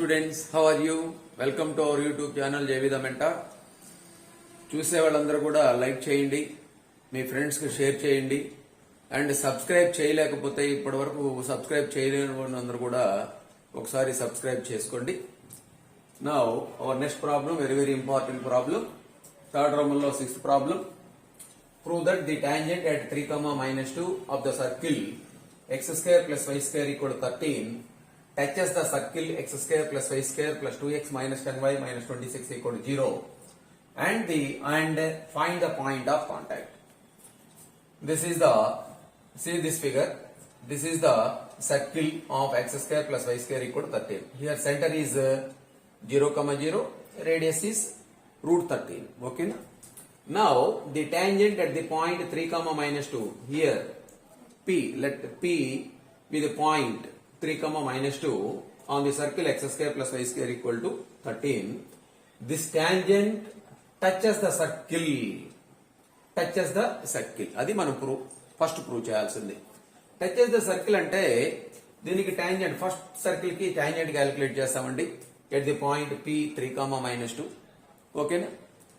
Students, how are you? Welcome to our YouTube channel Jai విద mentor. చూసే వాళ్ళందరూ కూడా లైక్ చేయండి, మీ ఫ్రెండ్స్కి షేర్ చేయండి. అండ్ సబ్స్క్రైబ్ చేయలేకపోతే ఇప్పటి వరకు సబ్స్క్రైబ్ చేయలేని వాళ్ళందరూ కూడా ఒకసారి సబ్స్క్రైబ్ చేసుకోండి. Now our next problem, very very important problem. Third roman లో sixth problem. Prove that the tangent at 3, -2 of the circle x square plus y square equal to 13 touches the circle x square plus y square plus 2x minus 10y minus 26 equal to 0 and find the point of contact. This is the, see this figure, this is the circle of x square plus y square equal to 13. Here center is 0, 0, radius is root 13. Okay na? Now the tangent at the point 3, -2, here P, let P be the point 3, -2 on the circle x square plus y square equal to 13. This tangent touches the circle. అది మనం first prove చేయాల్సింది. Touches the circle అంటే దీనికి tangent, first circle కి tangent calculate చేస్తామండి. At the point P 3, -2. ఓకేనా?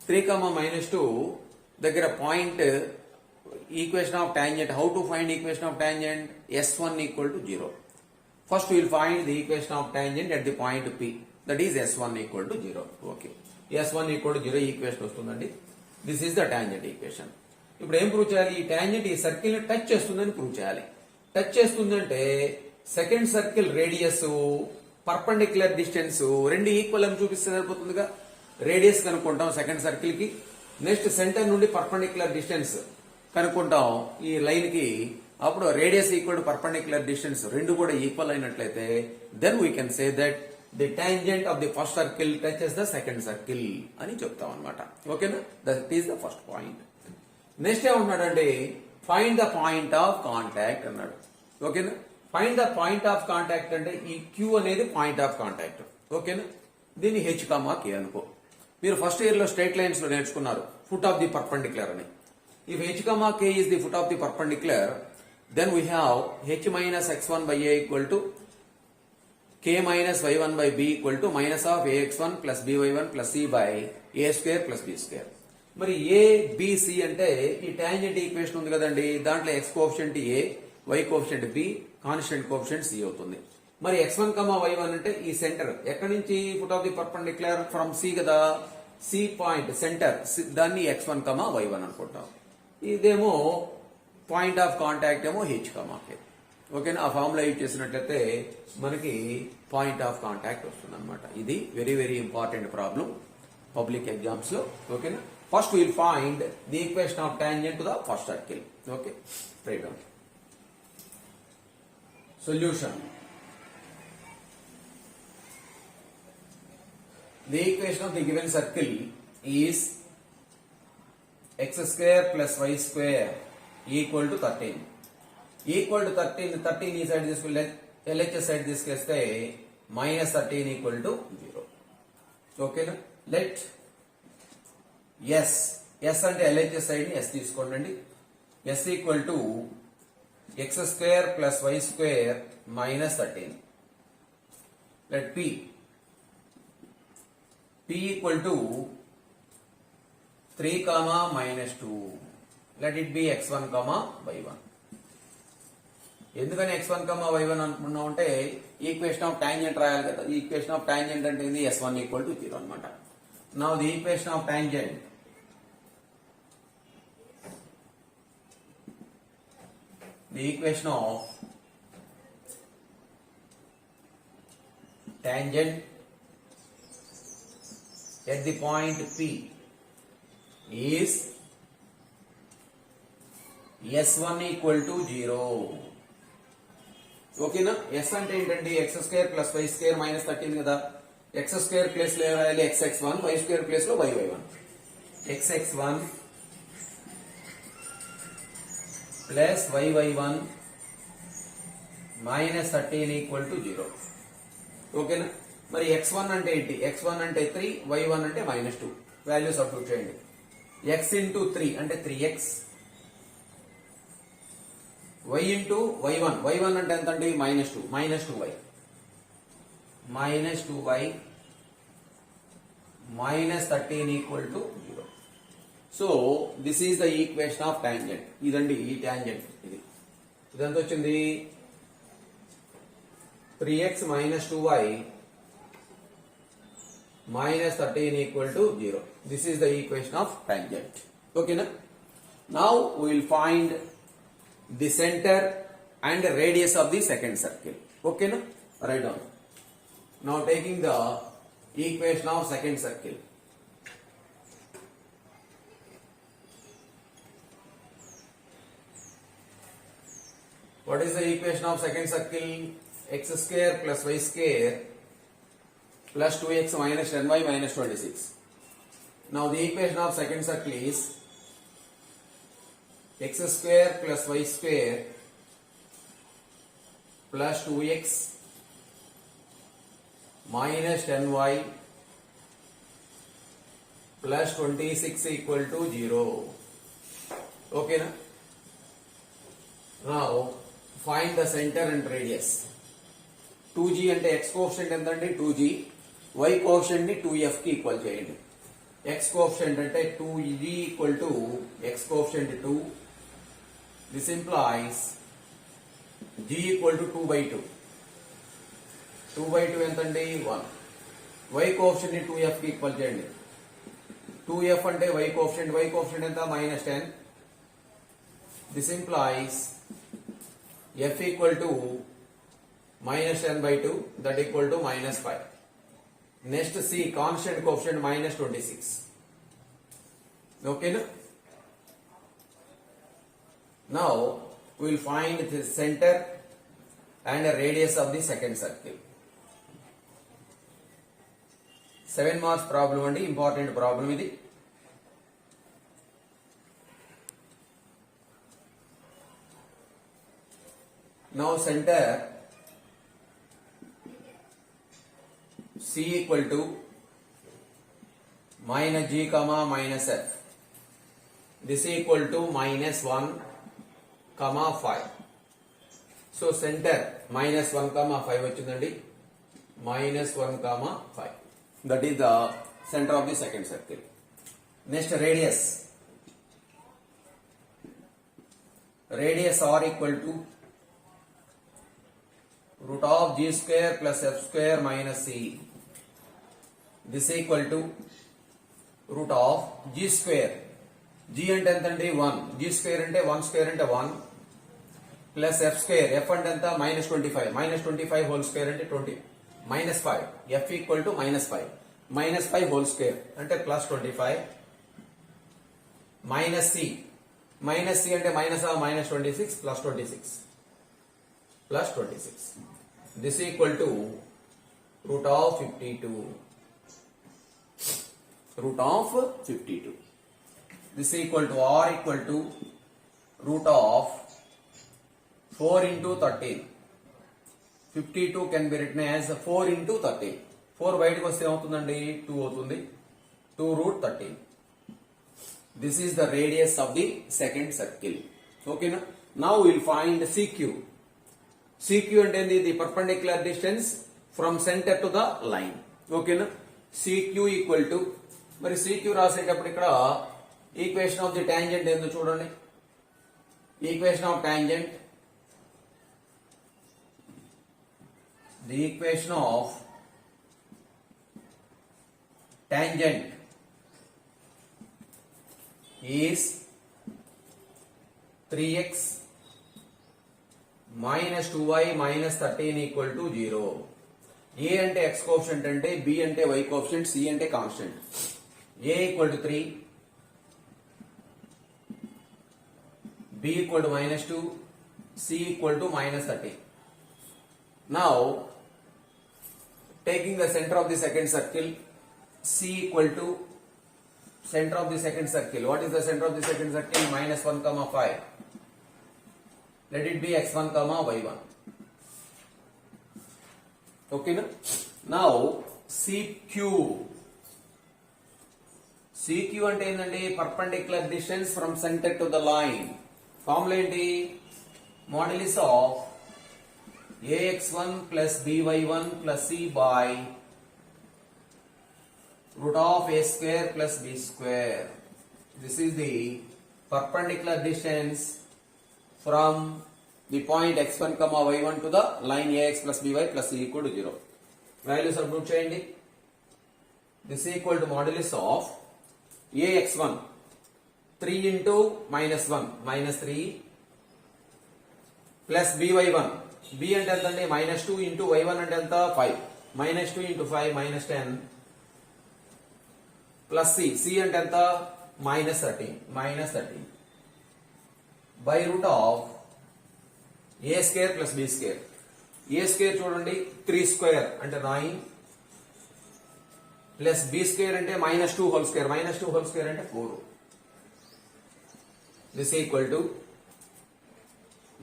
3, -2 దగ్గర point equation of tangent. How to find equation of tangent? S1 equal to 0. First we will find the equation of tangent at the point P, that is S1 equal to 0. Okay, S1 equal to 0 equation వస్తుందండి. This is the tangent equation. ఇప్పుడు ఏం prove చేయాలి? ఈ tangent ఈ circle ని touch చేస్తుందని prove చేయాలి. Touch చేస్తుందంటే second circle radius, perpendicular distance రెండు ఈక్వల్ అని చూపిస్తే సరిపోతుందిగా. రేడియస్ కనుక్కుంటాం సెకండ్ సర్కిల్ కి. నెక్స్ట్ సెంటర్ నుండి పర్పెండిక్యులర్ డిస్టెన్స్ కనుక్కుంటాం ఈ లైన్ కి. అప్పుడు radius equal to perpendicular distance రెండు కూడా ఈక్వల్ అయినట్లయితే then we can say that the tangent of the first circle touches the second circle అని చెప్తాం అనమాట. ఓకేనా? That is the first point. Next ఏమంటున్నాడంటే find the point of contact అన్నాడు. ఓకేనా? Find the point of contact అంటే ఈ queue అనేది పాయింట్ ఆఫ్ కాంటాక్ట్. ఓకేనా? దీన్ని H, K అనుకో. మీరు ఫస్ట్ ఇయర్ లో స్ట్రైట్ లైన్స్ లో నేర్చుకున్నారు ఫుట్ ఆఫ్ ది పర్పెండిక్యులర్ అని. If H, K is the foot of the perpendicular, then we have H minus x1 by a equal to K minus y1 by b equal to minus of ax1 plus by1 plus c by a square plus b square. మరి a, b, c అంటే ఈ tangent equation ఉంది కదండి. దాంట్లో x coefficient a, y coefficient b, constant coefficient c అవుతుంది. మరి x1, y1 అంటే ఈ సెంటర్ ఎక్కడి నుంచి foot of the perpendicular from c కదా. c పాయింట్ సెంటర్, దాన్ని x1, y1 అనుకుంటాం. ఇదేమో పాయింట్ ఆఫ్ కాంటాక్ట్ ఏమో H, K. ఓకేనా? ఆ ఫార్ములా యూజ్ చేసినట్లయితే మనకి పాయింట్ ఆఫ్ కాంటాక్ట్ వస్తుంది అనమాట. ఇది very very important problem public exams లో. ఓకేనా? First will find the equation of tangent to the first circle. Okay, right down solution. The equation of the given circle is x square plus y square equal to 13. Equal to 13, 13 ఈ side తీసుకెళ్ళి LHS side తీసుకెస్తే -13 equal to 0. ఓకేనా? Let S అంటే LHS side ని S తీసుకోండి. S equal to x square plus y square minus 13. Let P equal to 3, -2. Let it be x1, y1. ఎందుకని x1, y1 అనుకున్నాం అంటే equation of tangent రాయాలి కదా. Equation of tangent అంటే ఇది S1 equal to 0 అనమాట. Now the equation of tangent, the equation of tangent at the point P is S1 equal to 0. ఓకేనా? S అంటే ఏంటండి? x square plus y square minus 13 కదా. x square place లో రాయాలి xx1, y square place లో y1. xx1 plus y1 minus 13 equal to 0. ఓకేనా? మరి x1 అంటే ఏంటి? x1 అంటే 3, y1 అంటే -2. వాల్యూ సబ్స్టిట్యూట్ చేయండి. x ఇంటూ 3 అంటే 3x, y ఇంటూ y1 అంటే ఎంత అండి? -2, -2y. minus 2y minus 13 equal to 0. So this is the equation of tangent. ఇదండి ఈ tangent ఇది. ఇదంతా వచ్చింది 3x minus 2y minus 13 equal to 0. This is the equation of tangent. Okay na? Now we will find the center and the radius of the second circle. Okay na? Write down. Now taking the equation of second circle. What is the equation of second circle? X square plus y square plus 2x minus 10y minus 26. Now the equation of second circle is x square plus y square plus 2x minus 10y plus 26 equal to 0. Okay na? Now find the center and radius. 2g అంటే x coefficient ఎంతండి 2g, y coefficient ని 2f కి equal చేయండి. x coefficient అంటే 2g equal to x coefficient 2. This implies g equal to 2/2. 2/2 ఎంతండి 1. y coefficient ని 2f కి equal చేయండి. 2f అంటే y కోఎఫిషియంట్ ఎంత -10. This implies f equal to minus 10/2, that equal to -5. Next C, constant coefficient -26. Okay na? Now we will find the center and the radius of the second circle. 7 marks problem andi, important problem idi. Now center C equal to minus G comma minus F. This equal to -1 comma 5. So center -1 comma 5 వచ్చిందండి. -1 comma 5. That is the center of the second circle. Next radius. Radius R equal to root of g square plus f square minus c. This equal to root of g square. G అంటే ఎంతండి 1. G square అంటే 1 square అంటే 1 plus f square. F అంటే ఎంత -25. -25 whole square అంటే 20. -5. F equal to -5. -5 whole square అంటే +25 minus c. Minus c అంటే -26 plus 26. Plus 26. This equal to root of 52. Root of 52. This equal to R equal to root of 4 into 13. 52 can be written as 4 into 13. 4 బయటకు వస్తే ఏమవుతుందండి 2 అవుతుంది. 2 root 13. This is the radius of the second circle. Okay na? Now we will find CQ. CQ అంటే the perpendicular distance from center to the line. Okay na? CQ equal to, మరి CQ రాసేటప్పుడు ఇక్కడ equation of the tangent ఏందో చూడండి. Equation of tangent, the equation of tangent is 3x minus 2y minus 13 equal to 0. A అంటే x coefficient అంటే, B అంటే y coefficient, C అంటే constant. A equal to 3, B equal to -2, C equal to -13. Now taking the center of the second circle, C equal to center of the second circle. What is the center of the second circle? -1 comma 5. Let it be x1 comma y1. Okay na? Now CQ. CQ అంటే ఏంటండి? Perpendicular distance from centre to the line. Formula ఏంటి? Modulus of ax1 plus by1 plus c by root of a square plus b square. This is the perpendicular distance from the point x1 comma y1 to the line ax plus by plus c equal to 0. Value substitute cheyandi. This is equal to modulus of ax1 3 into minus 1 minus 3 plus by1 b అంటే ఎంత అండి minus 2 into y1 అంటే ఎంత 5 minus 2 into 5 minus 10 plus c అంటే ఎంత minus 13 by root of a square plus b square. a square చూడండి 3 square అంటే 9 plus b square అంటే minus 2 whole square అంటే 4. This is equal to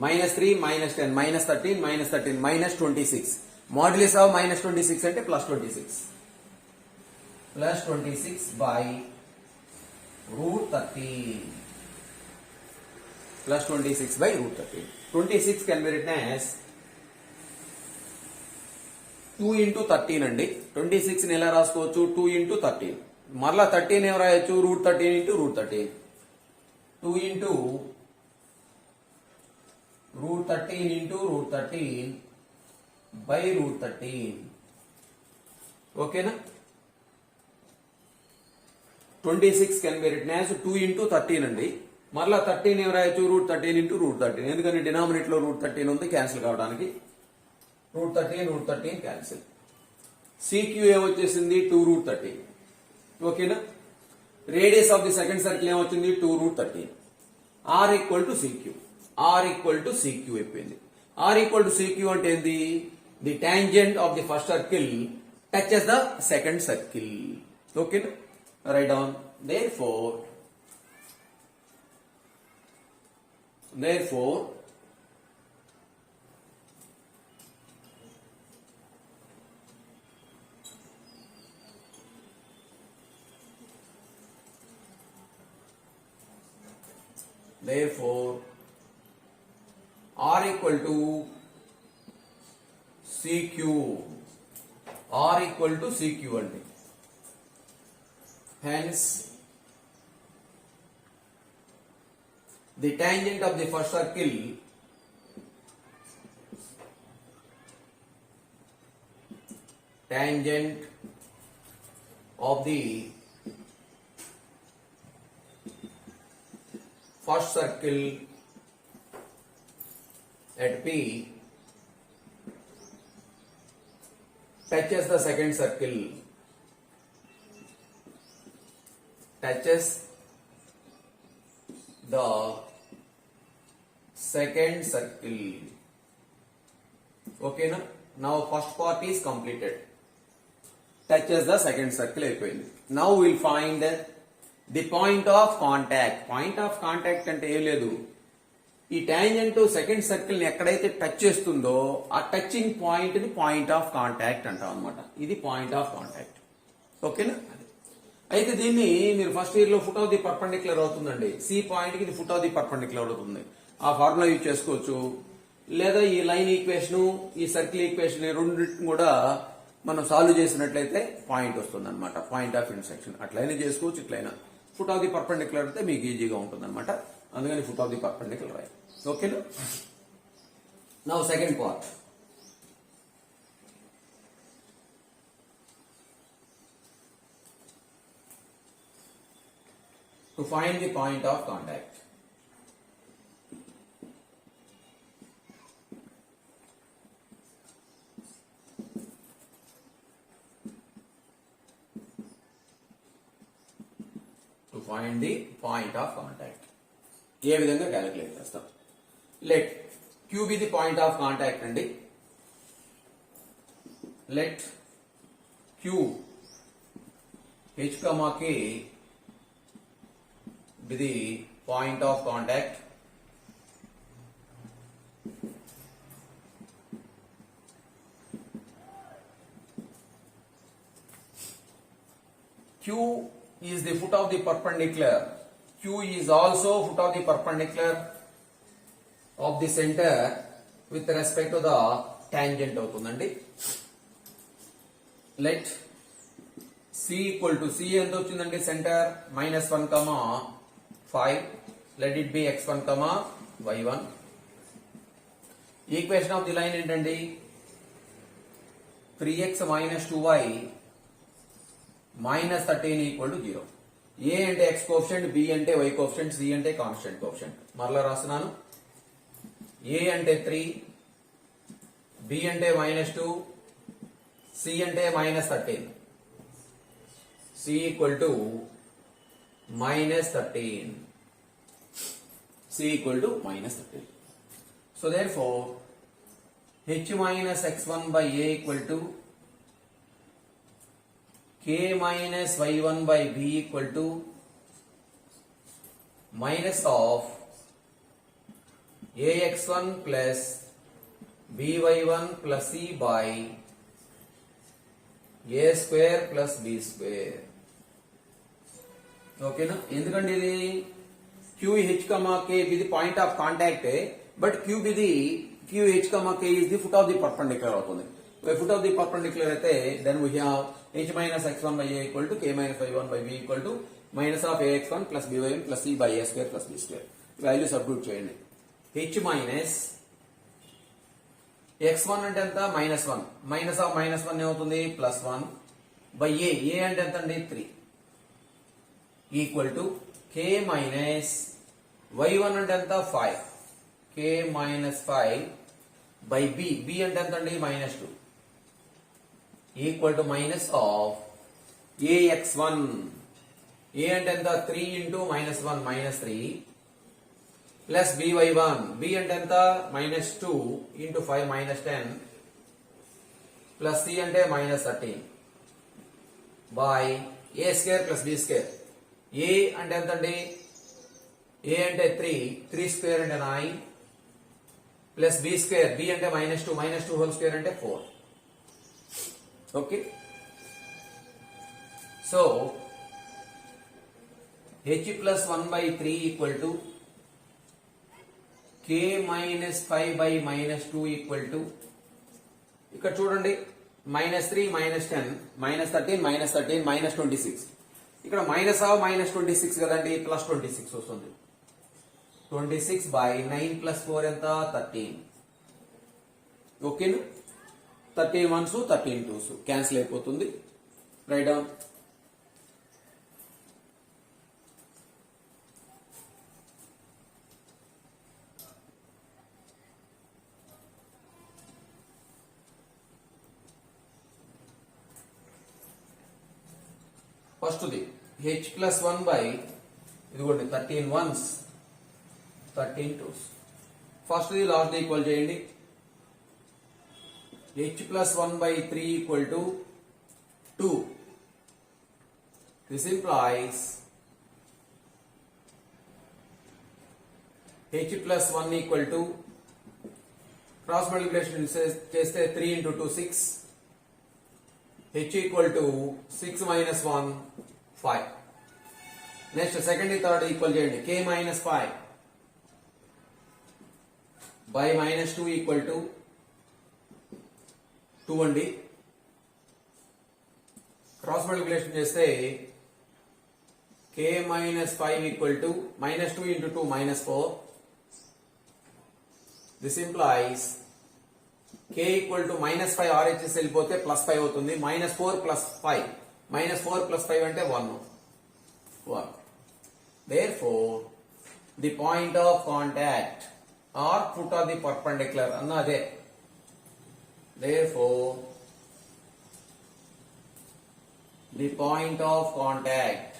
minus 3 minus 10 minus 13 minus 26. Modulus of minus 26 అంటే plus 26 by root 13 plus 26 by root 13. 26 can be written as 2 into 13 అండి. 26 ని ఎలా రాసుకోవచ్చు 2 into 13. మరలా 13 ఏం రాయొచ్చు root 13 into root 13. 2 into root 13 into root 13 by root 13. ఓకేనా 26 can be written as 2 into 13 అండి. మరలా 13 ఏం రాయొచ్చు root 13 into root 13. ఎందుకంటే డినామినేటర్ లో root 13 ఉంది క్యాన్సిల్ కావడానికి root 13 క్యాన్సిల్. CQ ఏమొచ్చేసింది 2 root 13. ఓకేనా radius of the second circle ఏమొచ్చింది 2 root 13. R equal to CQ అయిపోయింది. R equal to CQ అంటే ఏంది the tangent of the first circle touches the second circle. ఓకేనా write down therefore R equal to CQ అండి. Hence the tangent of the first circle at P touches the second circle. Okay, now first part is completed. Touches the second circle అయిపోయింది. Now we'll find the point of contact. Point of contact అంటే ఏం లేదు ఈ tangent second circle ని ఎక్కడైతే touch చేస్తుందో ఆ touching point ని పాయింట్ ఆఫ్ కాంటాక్ట్ అంటాం అనమాట. ఇది పాయింట్ ఆఫ్ కాంటాక్ట్. ఓకేనా అయితే దీన్ని మీరు ఫస్ట్ ఇయర్ లో ఫుట్ ఆఫ్ ది పర్పెండిక్యులర్ అవుతుందండి. సి పాయింట్ కి ఇది ఫుట్ ఆఫ్ ది పర్పెండిక్యులర్ అవుతుంది. ఆ ఫార్ములా యూజ్ చేసుకోవచ్చు. లేదా ఈ లైన్ ఈక్వేషన్ ఈ సర్కిల్ ఈక్వేషన్ రెండింటిని కూడా మనం సాల్వ్ చేసినట్లయితే పాయింట్ వస్తుంది అనమాట. పాయింట్ ఆఫ్ ఇంటర్సెక్షన్ అట్లయినా చేసుకోవచ్చు. ఇట్లయినా ఫుట్ ఆఫ్ ది పర్పెండిక్యులర్ అయితే మీకు ఈజీగా ఉంటుంది అనమాట. అందుకని ఫుట్ ఆఫ్ ది పర్పెండిక్యులర్ రాయి. ఓకేనా now second part. To find the point of contact. ఏ విధంగా క్యాలిక్యులేట్ చేస్తాం. Let Q be the point of contact అండి. Let Q H, K be the point of contact. Q is the foot of the perpendicular. Q is also foot of the perpendicular of the center with respect to the tangent అవుతుందండి. Let C equal to C ఎంత వచ్చిందండి centre -1, 5. Let it be x1, y1. Equation of the line ఏంటండి 3x - 2y -13 = 0. ఏ అంటే x coefficient, B అంటే y coefficient, C అంటే constant coefficient. మరలా రాస్తున్నాను. ఏ అంటే 3, బి అంటే -2, సి అంటే -13. C equal to -13. C equal to -13. So therefore, h minus x1 by a equal to k minus y1 by b equal to minus of ax1 plus by1 plus c by a square plus b square. ఓకేనా? ఎందుకంటే ఇది QH, K ఇది point of contact, but QH, K is the foot of the perpendicular అవుతుంది. Foot of the perpendicular అయితే then we have h minus x1 by a equal to k minus y1 by b equal to minus of ax1 plus by1 plus c by a square plus b square. Value substitute చేయండి. h minus x1 అంటే ఎంత -1, minus of -1 ఏమవుతుంది +1 by a అంటే ఎంత అండి 3 equal to k minus y1 అంటే ఎంత 5, k minus 5 by b అంటే ఎంత అండి -2 equal to minus of ax1, a అంటే ఎంత 3 ఇంటూ -1 -3 ప్లస్ by1, b అంటే ఎంత -2 ఇంటూ 5 -10 ప్లస్ c అంటే -13 by a square plus b square. a అంటే ఎంత అండి a అంటే 3 స్క్వేర్ అంటే 9 ప్లస్ b స్క్వేర్, b అంటే -2 హోల్ స్క్వేర్ అంటే 4. Okay, so h plus 1 by 3 equal to k minus 5 by -2 equal to, ఇక్కడ చూడండి -3 -10 -13 -26. ఇక్కడ మైనస్ ఆఫ్ -26 కదండి, +26 వస్తుంది. 26 by 9 plus 4 ఎంత 13. ఓకేనా? 13 1s 13 2s క్యాన్సిల్ అయిపోతుంది. Right down. First the h plus 1 by ఇదిగోండి 13 1s 13 2s. First the last equal చేయండి. h plus 1 by 3 equal to 2. This implies h plus 1 equal to, cross multiplication చేస్తే 3 into 2 6, h equal to 6 minus 1 5. Next second third equal చేయండి. k minus 5 by -2 equal to 2 అండి. Cross multiplication చేస్తే k minus 5 equal to -2 into 2 -4. This implies k equal to -5 RHS వెళ్ళిపోతే +5 అవుతుంది. -4 plus 5 అంటే 1. Therefore, the point of contact or foot of the perpendicular అన్నదే. Therefore, the point of contact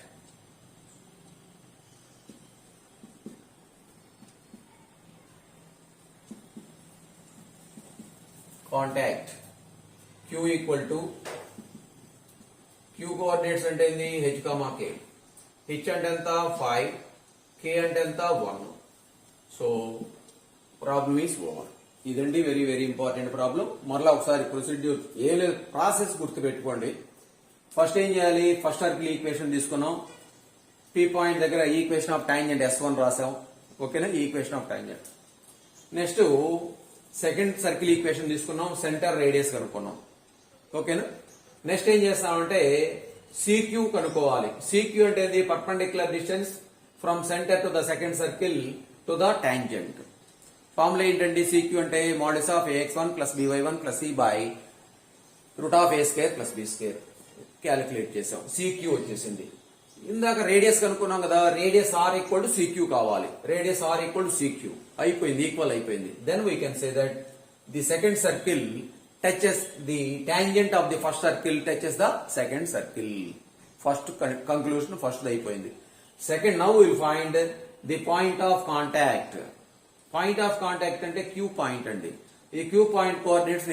q equal to, q coordinates అంటే ఏంది h, k. h అంటే ఎంత 5, k అంటే ఎంత 1. So problem is over. ఇదండి వెరీ వెరీ ఇంపార్టెంట్ ప్రాబ్లం. మరలా ఒకసారి ప్రొసీడ్యూర్ ఏ లేదు, ప్రాసెస్ గుర్తుపెట్టుకోండి. ఫస్ట్ ఏం చేయాలి, ఫస్ట్ సర్కిల్ ఈక్వేషన్ తీసుకున్నాం. P పాయింట్ దగ్గర ఈక్వేషన్ ఆఫ్ టాంజెంట్ S1 రాసాం. ఓకేనా, equation of tangent. Next second circle equation తీసుకున్నాం, సెంటర్ రేడియస్ కనుక్కున్నాం. ఓకేనా. నెక్స్ట్ ఏం చేస్తామంటే సిక్యూ కనుక్కోవాలి. సిక్యూ అంటే ఏంది? Perpendicular distance from centre to the second circle to the tangent. Formula ఏంటండి? సిక్యూ అంటే modulus of ax1 plus by1 plus c by root of a square plus b square calculate చేసాం. CQ వచ్చేసింది. ఇందాక radius కనుక్కున్నాం కదా, radius R equal to CQ కావాలి. Radius R equal to CQ అయిపోయింది, equal అయిపోయింది. Then we can say that the second circle touches the tangent of the first circle touches the second circle. First conclusion first అయిపోయింది. Second, now will find the point of contact. Point of contact అంటే Q point అండి. ఈ Q point coordinates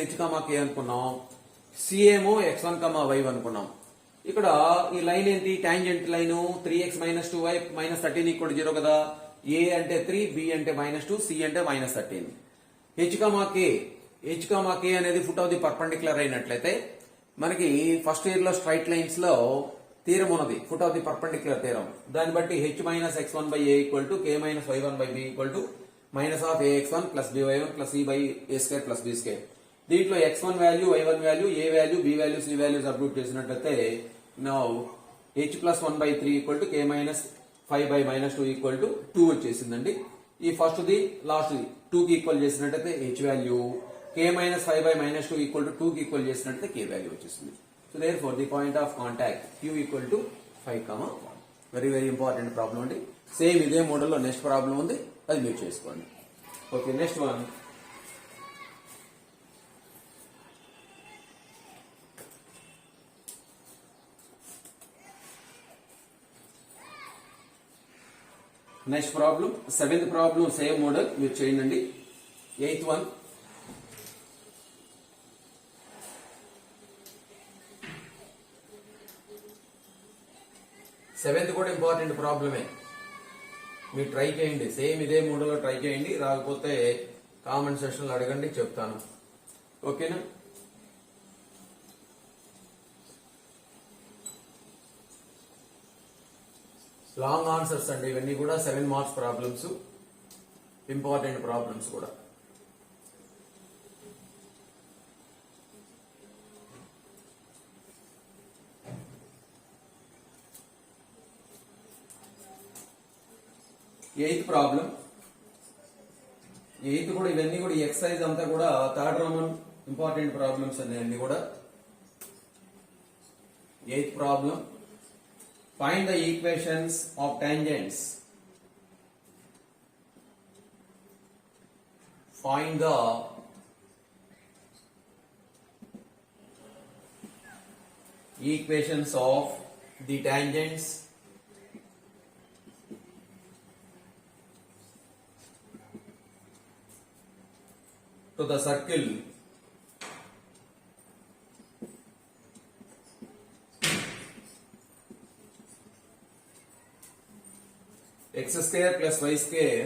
k అనుకున్నాం, C ఏమో x1, y అనుకున్నాం. ఇక్కడ ఈ line ఏంటి? టాంజెంట్ లైన్ 3x - 2y - 13 = 0 కదా. a అంటే 3, b అంటే -2, c అంటే -13. h, k అనేది ఫుట్ ఆఫ్ ది పర్పెండిక్యులర్ అయినట్లయితే మనకి ఫస్ట్ ఇయర్ లో స్ట్రైట్ లైన్స్ లో థీరం ఉన్నది, foot of the perpendicular theorem. దాన్ని బట్టి h - x1/a = k - y1/b = -ax1 plus by1 plus c by a square plus b square. దీంట్లో x1 value, y1 value, a value, b value, c value substitute చేసినట్లయితే now h + 1/3 = k - 5/-2 = 2 వచ్చేసిందండి. ఈ first the last the 2 కి equal చేసినట్లయితే h value, k - 5/-2 = 2 కి equal చేసినట్లయితే k value వచ్చేసింది. So therefore the point of contact q = 5, 1. Very very important problem అండి. Same ఇదే మోడల్లో నెక్స్ట్ ప్రాబ్లం ఉంది, అది మీరు చేసుకోండి. Okay, next one. Next problem, 7th problem same model మీరు చేయండి. 8th one. సెవెంత్ కూడా ఇంపార్టెంట్ ప్రాబ్లమే, మీరు ట్రై చేయండి. సేమ్ ఇదే మోడల్లో ట్రై చేయండి. రాకపోతే కామెంట్ సెక్షన్ లో అడగండి, చెప్తాను. ఓకేనా. లాంగ్ ఆన్సర్స్ అండి ఇవన్నీ కూడా. 7 మార్క్స్ ప్రాబ్లమ్స్, ఇంపార్టెంట్ ప్రాబ్లమ్స్ కూడా. Eighth problem. ఎయిత్ కూడా ఇవన్నీ కూడా ఎక్సర్సైజ్ అంతా కూడా థర్డ్ రోమన్ ఇంపార్టెంట్ ప్రాబ్లమ్స్ అండి అన్ని కూడా. Eighth problem, find the equations of tangents. Find the equations of the tangents to the circle x square plus y square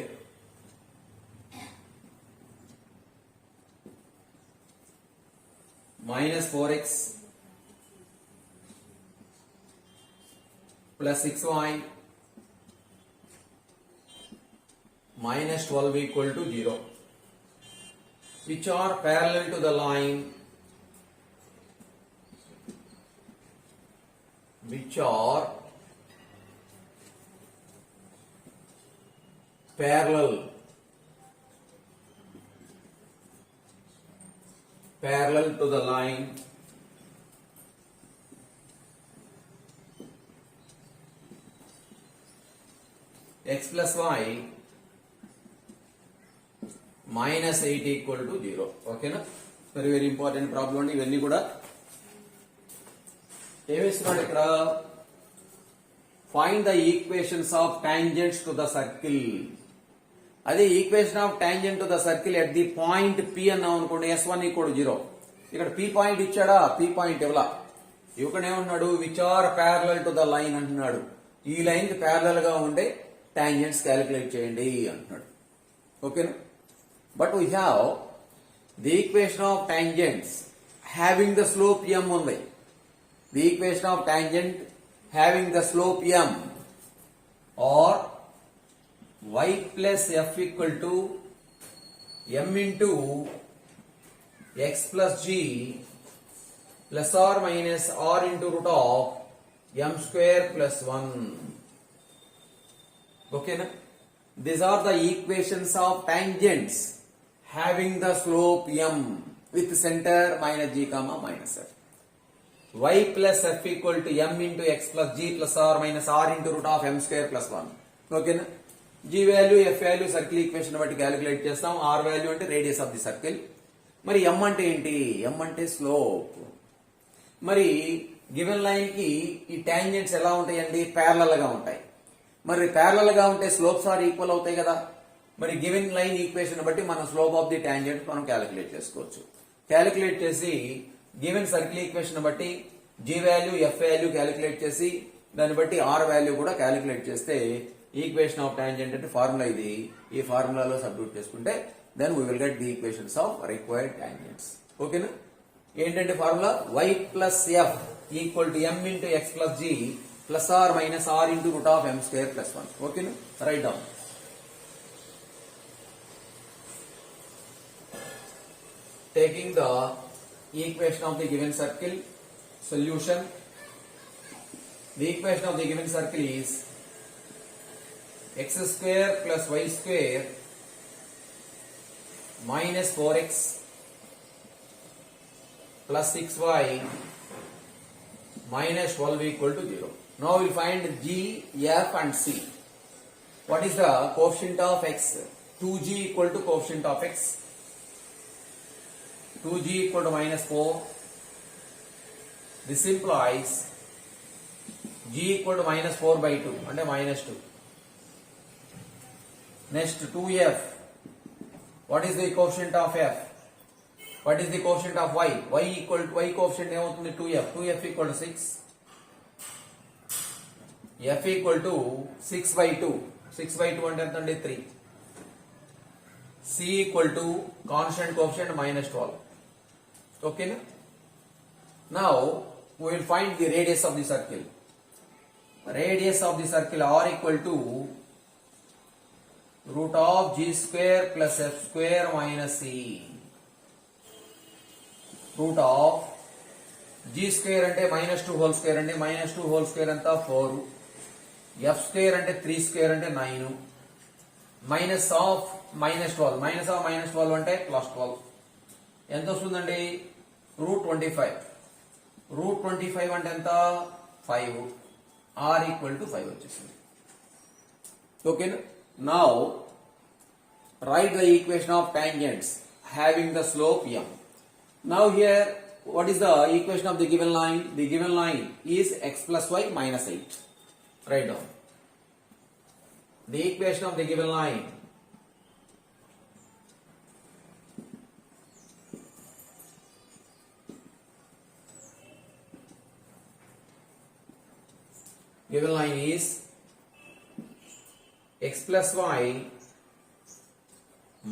minus 4x plus 6y minus 12 = 0, which are parallel to the line parallel to the line x plus y minus 8 = 0. ఓకేనా. Very very important problem అండి ఇవన్నీ కూడా. ఏమిస్తున్నాడు ఇక్కడ? Find the equations of tangents to the circle. అదే equation of tangent to the circle at the point P అన్నాం అనుకోండి, S1 = 0. ఇక్కడ P పాయింట్ ఇచ్చాడా? P పాయింట్ ఇవ్వలా. ఇవ్వకనే ఉన్నాడు which are parallel to the line అంటున్నాడు. ఈ లైన్ కి ప్యారలల్ గా ఉండే టాంజెంట్స్ క్యాలిక్యులేట్ చేయండి అంటున్నాడు. ఓకేనా. But we have the equation of tangents having the slope m ఉంది. The equation of tangent having the slope m or y plus f = m into x plus g plus or minus r into root of m square plus 1. Okay na? These are the equations of tangents having the slope m with center minus g comma minus f. Y plus f equal to m into x plus g plus or minus r into root of m square plus 1. Okay na? G value, f value circle equation బట్టి calculate చేస్తాం. R value అంటే radius of the circle. మరి m అంటే ఏంటి? m అంటే slope. మరి given line కి ఈ టాంజెంట్స్ ఎలా ఉంటాయండి? ప్యారలల్ గా ఉంటాయి. మరి ప్యారలల్ గా ఉంటే స్లోప్స్ ఆర్ ఈక్వల్ అవుతాయి కదా. మరి గివెన్ లైన్ ఈక్వేషన్ బట్టి మనం స్లోప్ ఆఫ్ ది టాంజెంట్ మనం క్యాలిక్యులేట్ చేసుకోవచ్చు. క్యాలిక్యులేట్ చేసి గివెన్ సర్కిల్ ఈక్వేషన్ బట్టి g value, f value calculate చేసి దాన్ని బట్టి r వాల్యూ కూడా క్యాలిక్యులేట్ చేస్తే ఈక్వేషన్ ఆఫ్ టాంజెంట్ అంటే ఫార్ములా ఇది. ఈ ఫార్ములాలో సబ్స్టిట్యూట్ చేసుకుంటే then we will get the equations of required tangents. ఓకేనా? ఏంటంటే formula y plus f equal to m into x plus g plus or minus r into root of m square plus 1. ఓకేనా? Write down. Taking the equation of the given circle, solution. The equation of the given circle is x square plus y square minus 4x plus 6y minus 12 equal to 0. Now we will find g, f and c. What is the coefficient of x? 2g equal to coefficient of x. 2g equal to minus 4. This implies g equal to minus 4 by 2 and minus 2. Next 2f. What is the coefficient of f? What is the coefficient of y? Y equal to y coefficient ఏమవుతుంది? 2f. 2f equal to 6. f equal to 6 by 2. 6 by 2 అంటే ఎంత అండి? 3. c equal to constant coefficient minus 12. Okay na? Now we will find the radius of the circle. Radius of the circle r equal to root of g square plus f square minus c. Root of g square అంటే minus 2 whole square అంటే minus 2 whole square అంతా 4. f square అంటే 3 square అంటే 9. Minus of minus 12. Minus of minus 12 అంటే plus 12. ఎంత వస్తుందండి? Route 25. Route 25 అంటే ఎంత? 5. r ఈక్వల్ టు 5 వచ్చేసింది. ఓకేనా? Now right the equation of tangents having the slope m. Now here what is the equation of the given line? The given line is x plus y minus 8. Write down. The equation of the given line is x plus y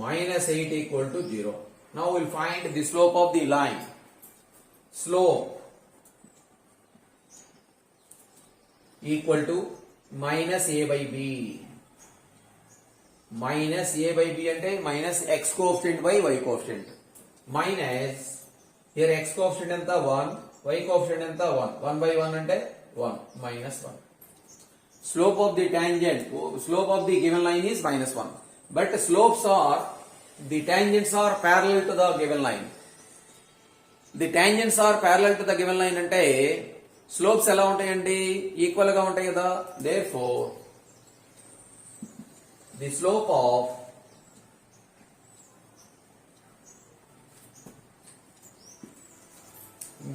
minus 8 equal to 0. Now we will find the slope of the line. Slope equal to minus a by b. Minus a by b అంటే minus x coefficient by y coefficient. Minus here x coefficient ఎంత? 1. y coefficient ఎంత? 1. 1 by 1 అంటే 1. Minus 1. Slope of the tangent, slope of the given line is minus 1. But slopes are, the tangents are parallel to the given line. The tangents are parallel to the given line అంటే slopes ఎలా ఉంటాయండి? Equal గా ఉంటాయి కదా. Therefore, the slope of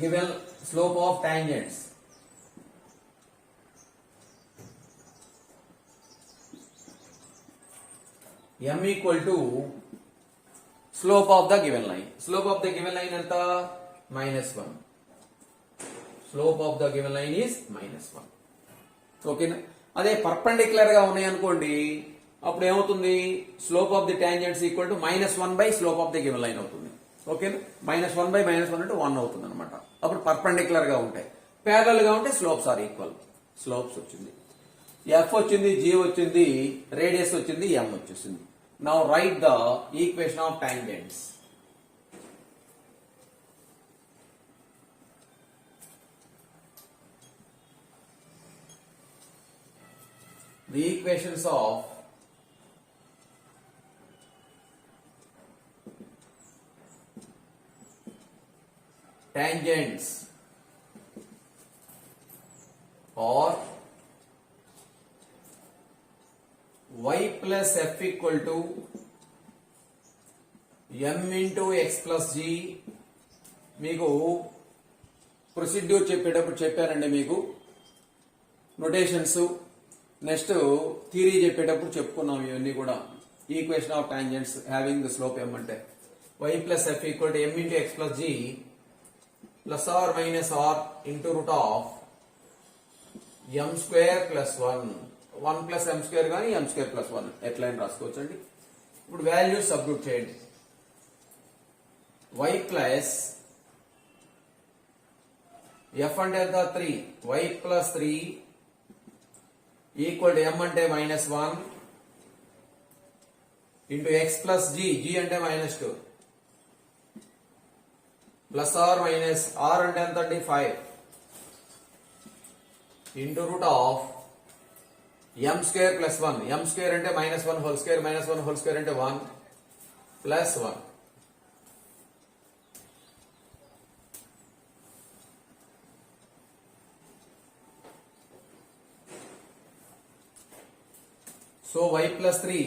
given slope of tangents m equal to slope of the given line. Slope of the given line ఎంత? minus 1. Slope of the given line is minus 1. ఓకేనా? అదే perpendicular గా ఉన్నాయి అనుకోండి, అప్పుడు ఏమవుతుంది? Slope of the tangents equal to minus 1 by slope of the given line అవుతుంది. ఓకేనా? మైనస్ 1 బై మైనస్ 1 అంటే 1 అవుతుంది అనమాట. అప్పుడు పర్పెండిక్యులర్ గా ఉంటాయి. ప్యారలల్ గా ఉంటే స్లోప్స్ ఆర్ ఈక్వల్. స్లోప్స్ వచ్చింది, ఎఫ్ వచ్చింది, జి వచ్చింది, రేడియస్ వచ్చింది, ఎం వచ్చేసింది. Now right the equation of tangents. the equations of tangents or y plus f equal to m into x plus g మీకు ప్రొసీడ్యూర్ చెప్పేటప్పుడు చెప్పారండి మీకు నోటేషన్స్ నెక్స్ట్ థియరీ చెప్పేటప్పుడు చెప్పుకున్నాం ఇవన్నీ కూడా equation of tangents having the slope m అంటే y plus f equal to m into x plus g plus or minus r into root of m square plus 1 plus m square గానీ m square plus 1 ఎట్లయినా రాసుకోవచ్చండి. ఇప్పుడు values substitute చేయండి. y plus f అంటే ఎంత 3 y plus 3 equal to m అంటే minus 1 into x plus g అంటే minus 2 plus or minus r అంటే ఎంత అండి 5 into root of m square plus 1 m square అంటే మైనస్ 1 హోల్ స్క్వేర్ అంటే 1 plus 1. So y plus 3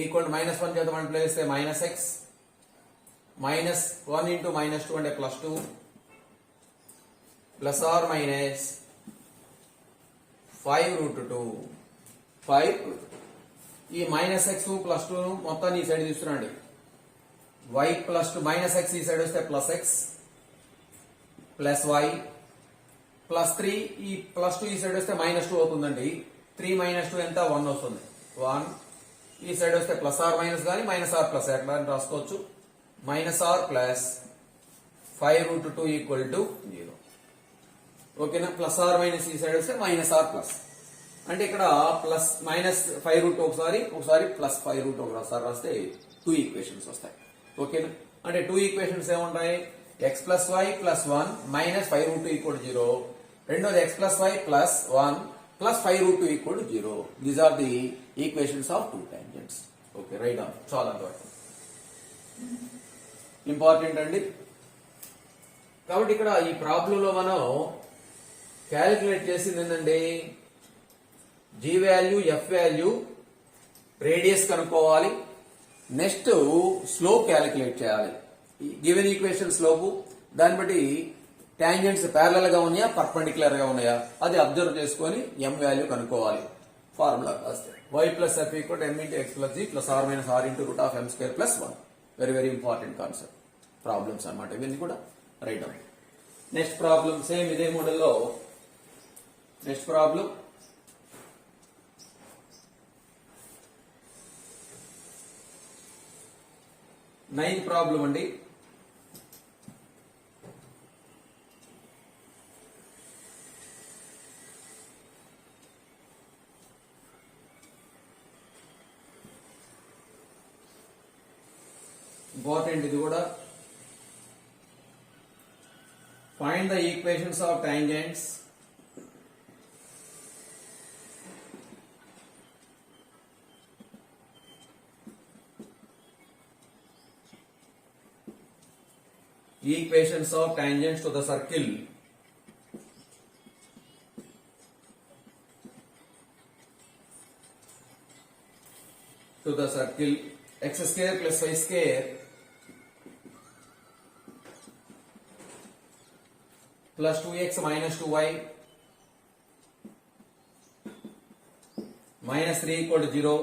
equal to minus 1 చేత మనం place చేస్తే minus x minus 1 into minus 2 అంటే plus 2 plus or minus 5 root 2 5 ఈ మైనస్ x ప్లస్ 2 మొత్తాన్ని ఈ side తీసుకురండి. y ప్లస్ 2 మైనస్ x ఈ సైడ్ వస్తే plus x plus y plus 3 ఈ ప్లస్ 2 ఈ సైడ్ వస్తే మైనస్ 2 అవుతుందండి. 3 మైనస్ 2 ఎంత 1 వస్తుంది. 1 ఈ సైడ్ వస్తే ప్లస్ ఆర్ మైనస్ కానీ మైనస్ ఆర్ ప్లస్ ఎట్లా అని రాసుకోవచ్చు. Minus or plus 5 root 2 equal to 0. ఓకేనా. ప్లస్ ఆర్ మైనస్ ఈ సైడ్ వస్తే మైనస్ ఆర్ ప్లస్ అంటే ఇక్కడ ప్లస్ మైనస్ 5 రూట్ ఒకసారి ప్లస్ 5 రూట్ ఒకసారి రాస్తే 2 ఈక్వేషన్స్ వస్తాయి. ఓకేనా. అంటే 2 ఈక్వేషన్స్ ఏముంటాయి x plus y plus 1 minus 5 root 2 equal to 0. రెండోది x plus y plus 1 plus 5 root 2 equal to 0. These are the equations of two tangents. Okay, write down. చాలా important అండి. కాబట్టి ఇక్కడ ఈ ప్రాబ్లం లో మనం క్యాలిక్యులేట్ చేసింది ఏంటండి g value f value radius కనుక్కోవాలి. నెక్స్ట్ స్లోప్ క్యాలిక్యులేట్ చేయాలి. గివెన్ ఈక్వేషన్ స్లోపు దాన్ని బట్టి టాంజెంట్స్ ప్యారలల్ గా ఉన్నాయా పర్పెండిక్యులర్ గా ఉన్నాయా అది అబ్జర్వ్ చేసుకొని m వాల్యూ కనుక్కోవాలి. ఫార్ములా రాస్తే y plus f equal to m into x plus g plus or minus ఆర్ into root of m square plus 1. Very very important concept problems అన్నమాట ఇవన్నీ కూడా. Write down. Next problem same ఇదే మోడల్లో next problem ninth problem అండి. Important ఇది కూడా. Find the equations of tangents of tangents to the circle x square plus y square plus 2x minus 2y minus 3 equal to 0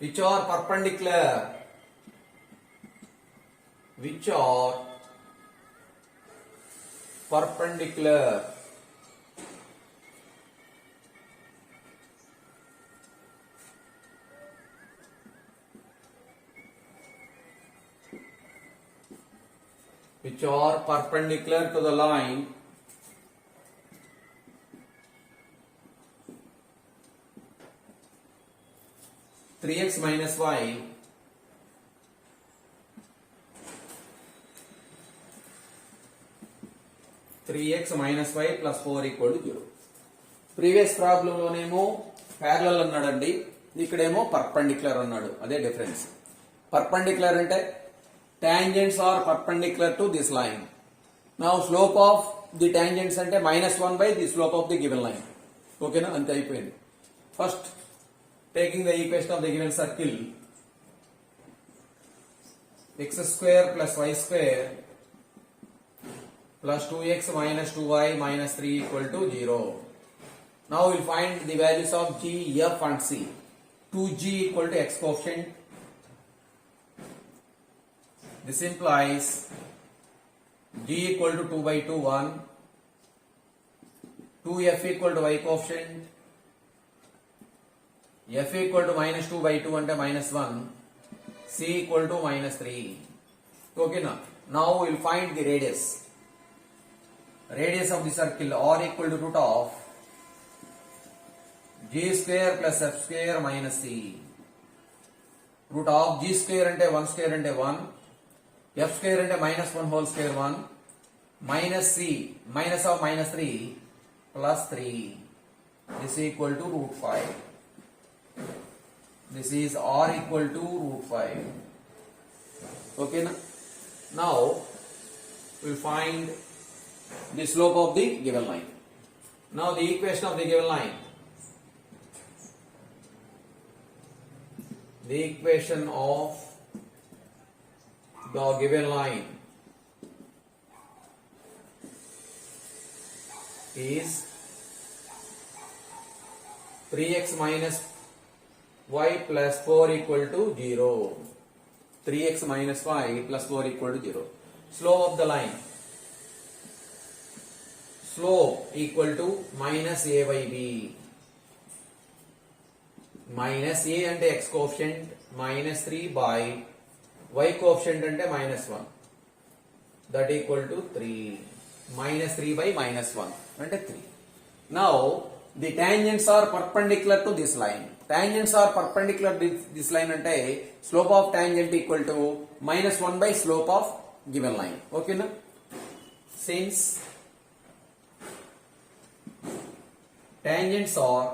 which are perpendicular which are perpendicular to the line three x minus y plus 4 equal to 0. Previous problem లోనేమో parallel అన్నాడండి, ఇక్కడేమో perpendicular అన్నాడు. అదే difference. Perpendicular అంటే tangents are perpendicular to this line. Now slope of the tangents అంటే -1 by the slope of the given line. ఓకేనా, అంతే అయిపోయింది. First taking the equation of the given circle, x square plus y square plus 2x minus 2y minus 3 equal to 0. Now we'll find the values of g, f and c. 2g equal to x coefficient. This implies g equal to 2 by 2, 1. 2f equal to y coefficient. f equal to minus 2 by 2 ante minus 1. c equal to minus 3. Okay, now we will find the radius. Radius of the circle r equal to root of g square plus f square minus c. Root of g square ante 1 square ante 1, f square ante minus 1 whole square 1, minus c, minus of minus 3 plus 3. This is equal to root 5. This is r equal to root 5. Okay, now we'll find the slope of the given line. Now the equation of the given line. The equation of the given line is 3x minus y plus 4 equal to 0. 3x minus y plus 4 equal to 0. Slope of the line. Slope equal to minus a by b. Minus a ante x coefficient, minus 3 by y coefficient ante minus 1. That equal to 3. Minus 3 by minus 1 ante 3. Now the tangents are perpendicular to this line. Tangents are perpendicular to this line ante slope of tangent equal to minus 1 by slope of given line. Okay na? Since tangents are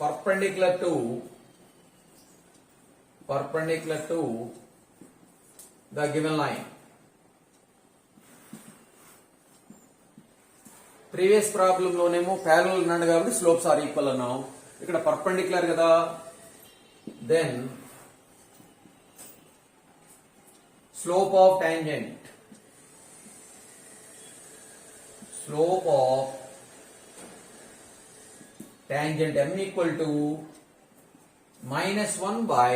perpendicular to the given line. Previous problem లోనేమో parallel అన్నాడు కాబట్టి slopes are equal అన్నాం. ఇక్కడ perpendicular కదా, then slope of tangent m equal to minus 1 by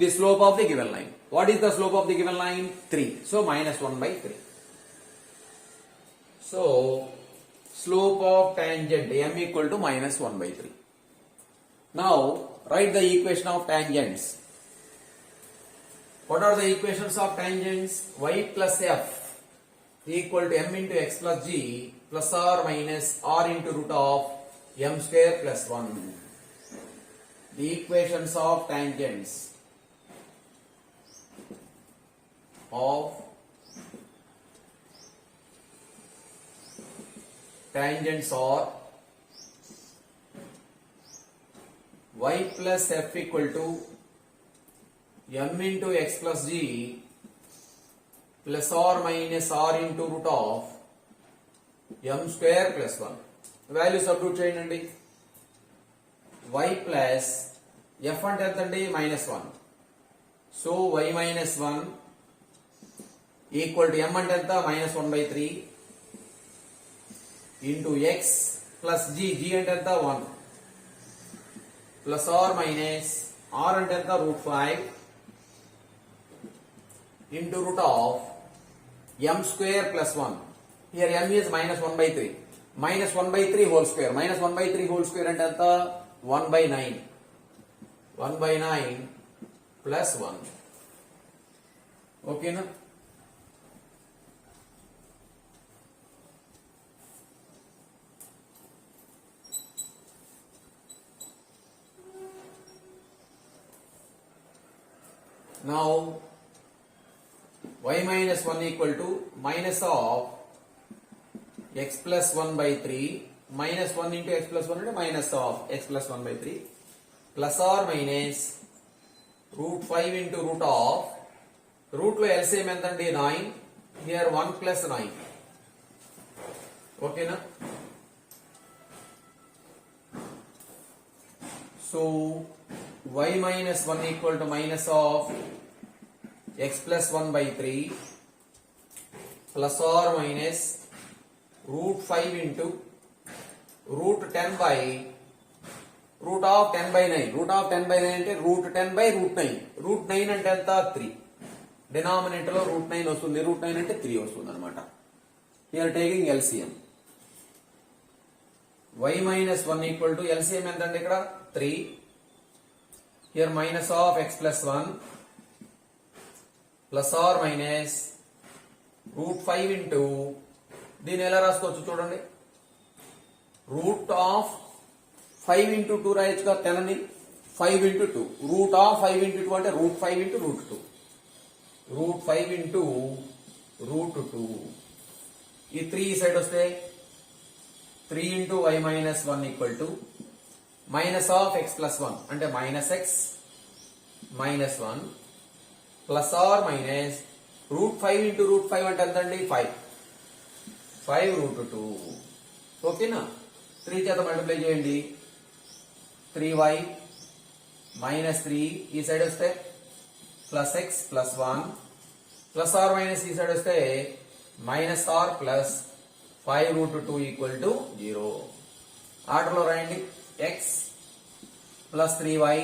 the slope of the given line. What is the slope of the given line? 3. So minus 1 by 3. So slope of tangent m equal to minus 1 by 3. Now write the equation of tangents. What are the equations of tangents? Y plus f equal to m into x plus g plus r minus r into root of m square plus 1. The equations of tangents are y plus f equal to m into x plus g plus r minus r into root of m square plus 1. Value substitute చేయండి. y plus f అంటే ఎంతండి? minus 1. So y minus 1 equal to m అంటే ఎంత? minus 1 by 3 into x plus g అంటే ఎంత? 1 plus r minus r అంటే ఎంత? root 5 into root of m square plus 1. Here m is minus 1 by 3. Minus 1 by 3 whole square. Minus 1 by 3 whole square అంటే ఎంత? 1 by 9. 1 by 9 plus 1. Okay na? Now y minus 1 equal to minus of x plus 1 by 3 minus 1 into x plus 1 into minus of x plus 1 by 3 plus or minus root 5 into root of root lo LCM entandi 9 here 1 plus 9 okay na. So y minus 1 equal to minus of x plus 1 by 3 plus or minus root 5 into root 10 by root of 10 by 9. Root of 10 by 9 అంటే root 10 by root 9. Root 9 అంటే ఎంత 3. Denominator లో root 9 వస్తుంది. root 9 అంటే 3 వస్తుంది అనమాట. Here taking LCM. y minus 1 equal to LCM ఎంత అంటే ఇక్కడ 3. Here minus of x plus 1 plus or minus root 5 into దీన్ని ఎలా రాసుకోవచ్చు చూడండి. రూట్ ఆఫ్ 5 into 2 రాయొచ్చుగా 10 అని 5 into 2 రూట్ ఆఫ్ 5 into 2 అంటే root 5 into root 2 root 5 into root 2 ఈ 3 ఈ సైడ్ వస్తే 3 into y minus 1 equal to minus of x plus 1 అంటే minus x minus 1 plus or minus root 5 into root 5 అంటే ఎంతండి 5 root 2 ఓకేనా. 3 చేత మల్టిప్లై చేయండి 3y minus 3 ఈ సైడ్ వస్తే plus x plus 1 plus or minus ఈ సైడ్ వస్తే minus r plus 5 root 2 equal to 0. ఆర్డర్లో రాయండి x plus 3y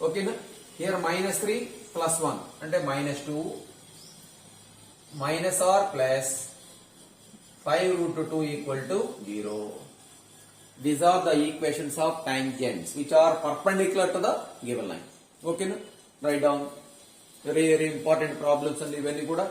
ఓకేనా. హియర్ minus 3 plus 1 అంటే minus 2 minus r plus 5 root 2 equal to 0. These are the equations of tangents which are perpendicular to the given line. Okay, no? Write down. Very important problems and ఇవన్నీ కూడా